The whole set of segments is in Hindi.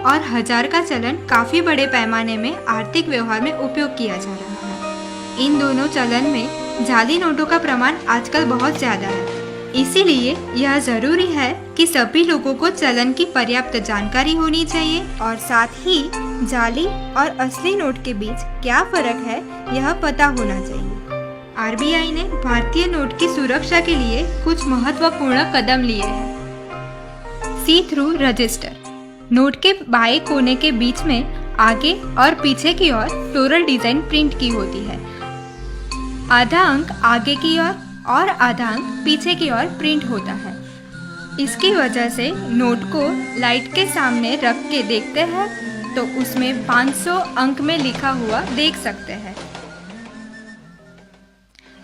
और 1000 का चलन काफ़ी बड़े पैमाने में आर्थिक व्यवहार में उपयोग किया जा रहा है। इन दोनों चलन में जाली नोटों का प्रमाण आजकल बहुत ज़्यादा है। इसीलिए यह ज़रूरी है कि सभी लोगों को चलन की पर्याप्त जानकारी होनी चाहिए और साथ ही जाली और असली नोट के बीच क्या फ़र्क है यह पता होना चाहिए। आरबीआई ने भारतीय नोट की सुरक्षा के लिए कुछ महत्वपूर्ण कदम लिए हैं। सी थ्रू रजिस्टर। नोट के बाएं कोने के बीच में आगे और पीछे की ओर फ्लोरल डिजाइन प्रिंट की होती है। आधा अंक आगे की ओर और आधा अंक पीछे की ओर प्रिंट होता है। इसकी वजह से नोट को लाइट के सामने रख के देखते हैं तो उसमें 500 अंक में लिखा हुआ देख सकते हैं।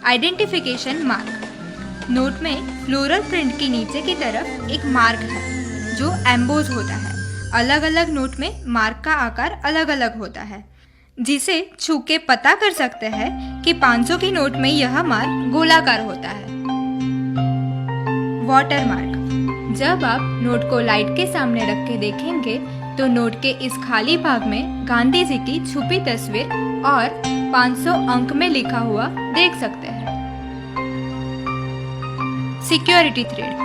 Identification mark. नोट में फ्लोरल प्रिंट की नीचे की तरफ एक मार्क है जो एम्बोज होता है। अलग अलग नोट में मार्क का आकार अलग अलग होता है, जिसे छू के पता कर सकते हैं कि 500 की नोट में यह मार्क गोलाकार होता है। Water mark. जब आप नोट को लाइट के सामने रख के देखेंगे तो नोट के इस खाली भाग में गांधी जी की छुपी तस्वीर और 500 अंक में लिखा हुआ देख सकते हैं। Security thread.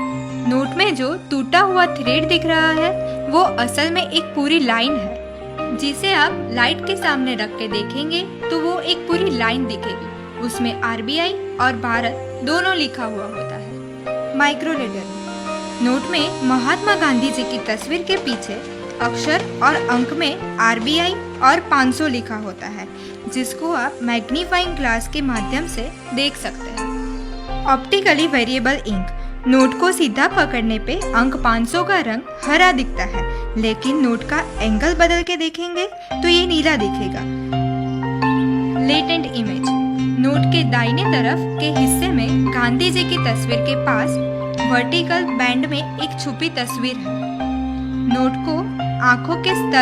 नोट में जो टूटा हुआ थ्रेड दिख रहा है वो असल में एक पूरी लाइन है, जिसे आप लाइट के सामने रख के देखेंगे तो वो एक पूरी लाइन दिखेगी। उसमें आरबीआई और भारत दोनों लिखा हुआ होता है। Micro letter. नोट में महात्मा गांधी जी की तस्वीर के पीछे अक्षर और अंक में आरबीआई और 500 लिखा होता है, जिसको आप मैग्नीफाइंग ग्लास के माध्यम से देख सकते हैं। Optically variable ink. नोट को सीधा पकड़ने पे अंक 500 का रंग हरा दिखता है, लेकिन नोट का एंगल बदल के देखेंगे तो ये नीला दिखेगा। Latent image. नोट के दाहिने तरफ के हिस्से में गांधी जी की तस्वीर के पास वर्टिकल बैंड में एक छुपी तस्वीर है। नोट को आंखों के स्तर